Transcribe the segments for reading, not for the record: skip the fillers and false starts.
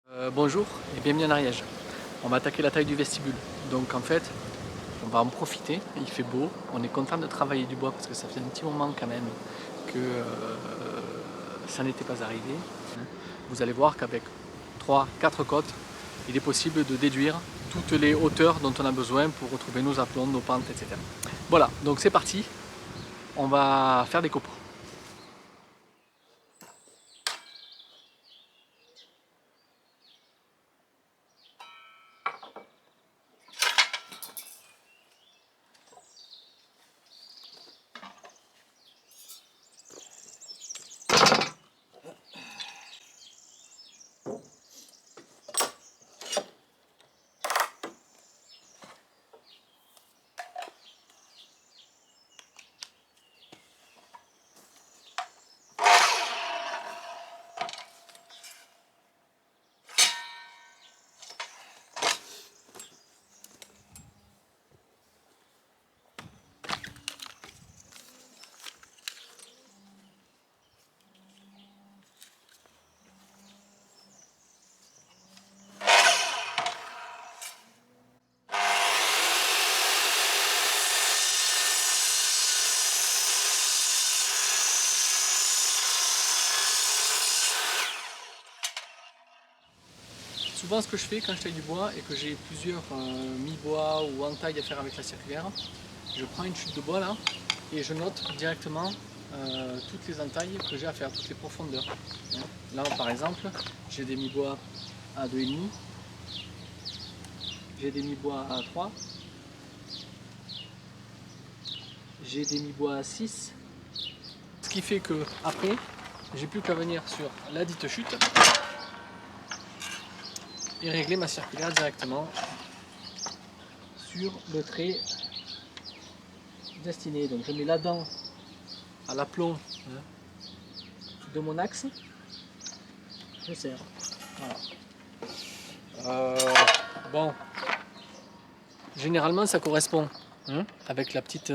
Bonjour et bienvenue en Ariège. On va attaquer la taille du vestibule. Donc en fait, on va en profiter, il fait beau, on est content de travailler du bois parce que ça fait un petit moment quand même que ça n'était pas arrivé. Vous allez voir qu'avec 3-4 côtes, il est possible de déduire toutes les hauteurs dont on a besoin pour retrouver nos aplombs, nos pentes, etc. Voilà, donc c'est parti, on va faire des copeaux. Souvent ce que je fais quand je taille du bois et que j'ai plusieurs mi-bois ou entailles à faire avec la circulaire, je prends une chute de bois là et je note directement toutes les entailles que j'ai à faire, toutes les profondeurs. Là par exemple, j'ai des mi-bois à 2,5, j'ai des mi-bois à 3, j'ai des mi-bois à 6, ce qui fait que après, j'ai plus qu'à venir sur la dite chute et régler ma circulaire directement sur le trait destiné. Donc je mets la dent à l'aplomb de mon axe, je serre. Voilà. Bon, généralement ça correspond avec la petite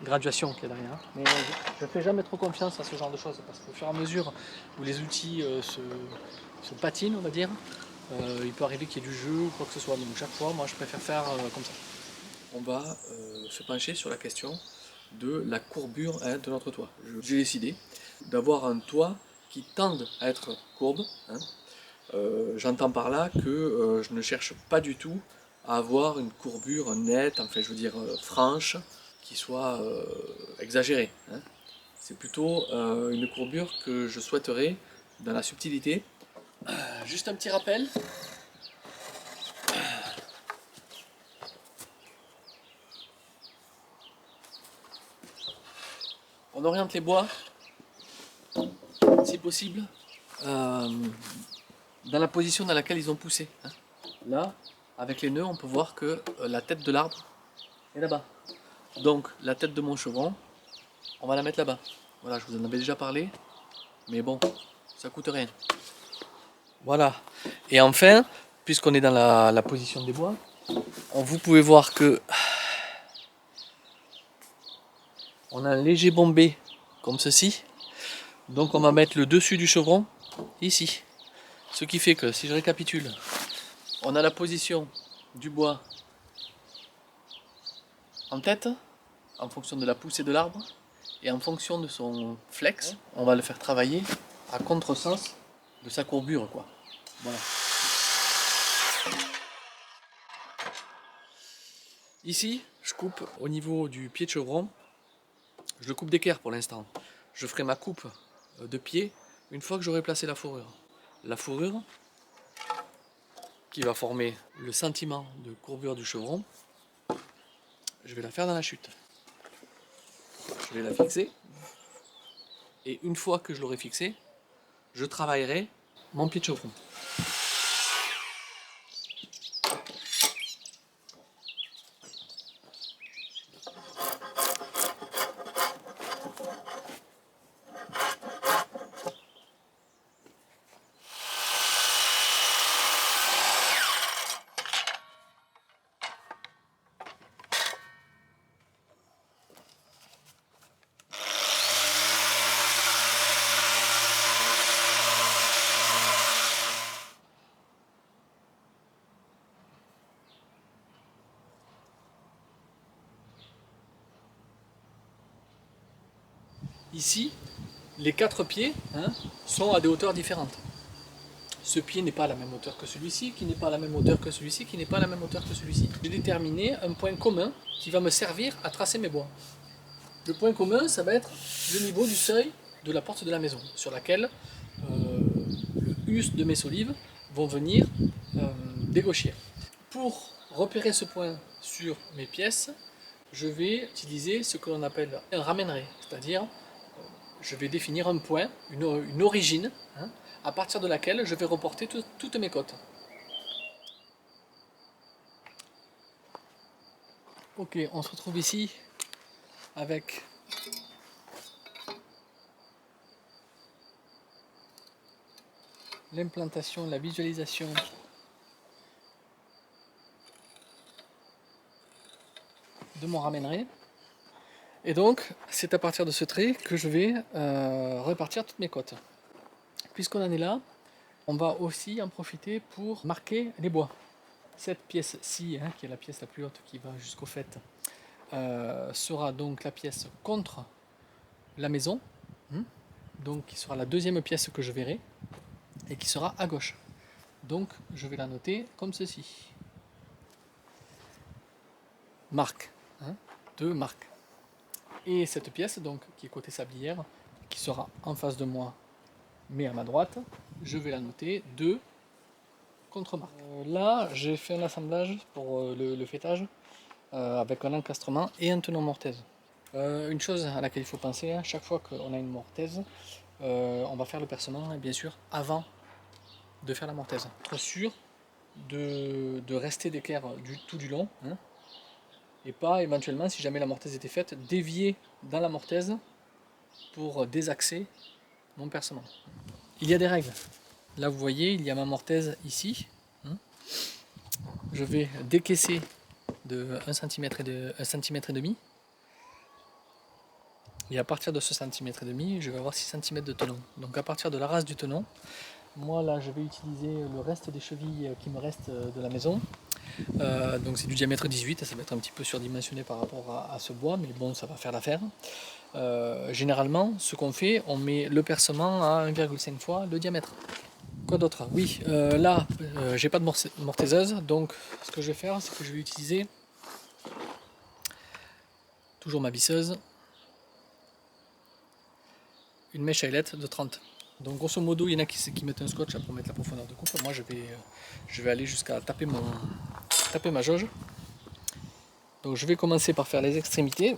graduation qu'il y a derrière. Mais je ne fais jamais trop confiance à ce genre de choses parce qu'au fur et à mesure où les outils se patinent, on va dire, il peut arriver qu'il y ait du jeu ou quoi que ce soit. Donc chaque fois, moi je préfère faire comme ça. On va se pencher sur la question de la courbure de notre toit. J'ai décidé d'avoir un toit qui tende à être courbe. J'entends par là que je ne cherche pas du tout à avoir une courbure nette, enfin je veux dire franche, qui soit exagérée. C'est plutôt une courbure que je souhaiterais dans la subtilité. Juste un petit rappel. On oriente les bois, si possible, dans la position dans laquelle ils ont poussé. Là, avec les nœuds, on peut voir que la tête de l'arbre est là-bas. Donc la tête de mon chevron, on va la mettre là-bas. Voilà, je vous en avais déjà parlé, mais bon, ça coûte rien. Voilà. Et enfin, puisqu'on est dans la position des bois, vous pouvez voir que on a un léger bombé comme ceci. Donc on va mettre le dessus du chevron ici. Ce qui fait que si je récapitule, on a la position du bois en tête, en fonction de la poussée de l'arbre, et en fonction de son flex, on va le faire travailler à contresens de sa courbure, quoi. Voilà. Ici, je coupe au niveau du pied de chevron, je le coupe d'équerre pour l'instant. Je ferai ma coupe de pied une fois que j'aurai placé la fourrure. La fourrure qui va former le sentiment de courbure du chevron, je vais la faire dans la chute. Je vais la fixer et une fois que je l'aurai fixée, je travaillerai mon pied de chevron. Ici, les 4 pieds sont à des hauteurs différentes. Ce pied n'est pas à la même hauteur que celui-ci, qui n'est pas à la même hauteur que celui-ci, qui n'est pas à la même hauteur que celui-ci. J'ai déterminé un point commun qui va me servir à tracer mes bois. Le point commun, ça va être le niveau du seuil de la porte de la maison, sur laquelle le hus de mes solives vont venir dégauchir. Pour repérer ce point sur mes pièces, je vais utiliser ce que l'on appelle un ramènerai, c'est-à-dire je vais définir un point, une origine, à partir de laquelle je vais reporter toutes mes côtes. Ok, on se retrouve ici avec l'implantation, la visualisation de mon ramènerai. Et donc, c'est à partir de ce trait que je vais répartir toutes mes côtes. Puisqu'on en est là, on va aussi en profiter pour marquer les bois. Cette pièce-ci, qui est la pièce la plus haute qui va jusqu'au faîte, sera donc la pièce contre la maison, donc qui sera la deuxième pièce que je verrai, et qui sera à gauche. Donc je vais la noter comme ceci. Marque, de marque. Et cette pièce, donc, qui est côté sablière, qui sera en face de moi, mais à ma droite, je vais la noter de contre-marque. Là, j'ai fait un assemblage pour le fêtage, avec un encastrement et un tenon mortaise. Une chose à laquelle il faut penser, chaque fois qu'on a une mortaise, on va faire le percement, bien sûr, avant de faire la mortaise. Être sûr de rester d'équerre tout du long, et pas éventuellement, si jamais la mortaise était faite, dévier dans la mortaise pour désaxer mon percement. Il y a des règles. Là vous voyez, il y a ma mortaise ici. Je vais décaisser de 1 cm et demi. Et à partir de ce centimètre et demi, je vais avoir 6 cm de tenon. Donc à partir de la race du tenon, moi là je vais utiliser le reste des chevilles qui me restent de la maison. Donc c'est du diamètre 18, ça va être un petit peu surdimensionné par rapport à ce bois, mais bon, ça va faire l'affaire. Généralement, ce qu'on fait, on met le percement à 1,5 fois le diamètre. Quoi d'autre? Oui, là, j'ai pas de mortaiseuse, donc ce que je vais faire, c'est que je vais utiliser toujours ma visseuse, une mèche à ailette de 30. Donc grosso modo, il y en a qui mettent un scotch pour mettre la profondeur de coupe. Moi, je vais aller jusqu'à taper ma jauge. Donc je vais commencer par faire les extrémités.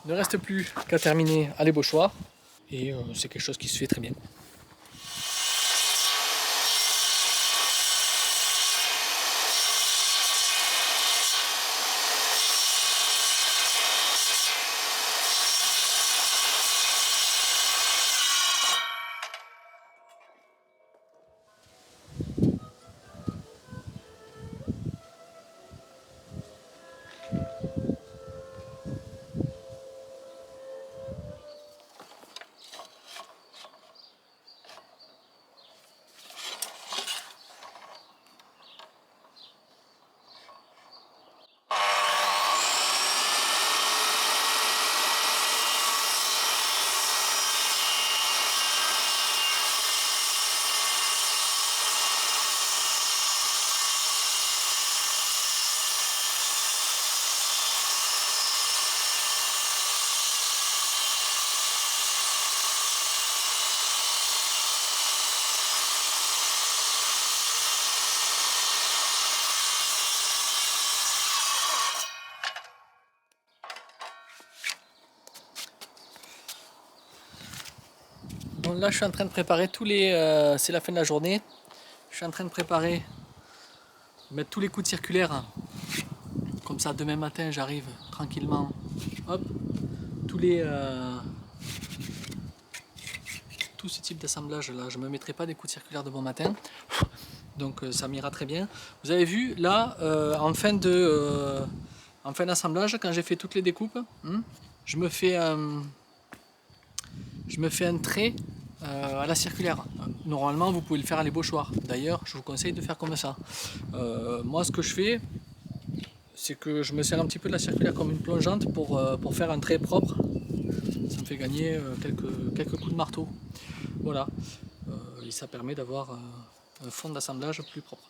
Il ne reste plus qu'à terminer à l'ébauchoir et c'est quelque chose qui se fait très bien. Bon, là je suis en train de préparer c'est la fin de la journée. Je suis en train de préparer, mettre tous les coudes circulaires comme ça demain matin j'arrive tranquillement, hop, tous ces types d'assemblage là, je ne me mettrai pas des coups de circulaire de bon matin, donc ça m'ira très bien. Vous avez vu là, en fin d'assemblage, quand j'ai fait toutes les découpes, je me fais un trait à la circulaire. Normalement vous pouvez le faire à l'ébauchoir, d'ailleurs je vous conseille de faire comme ça. Moi ce que je fais, c'est que je me sers un petit peu de la circulaire comme une plongeante pour faire un trait propre. Ça me fait gagner quelques coups de marteau. Voilà, et ça permet d'avoir un fond d'assemblage plus propre.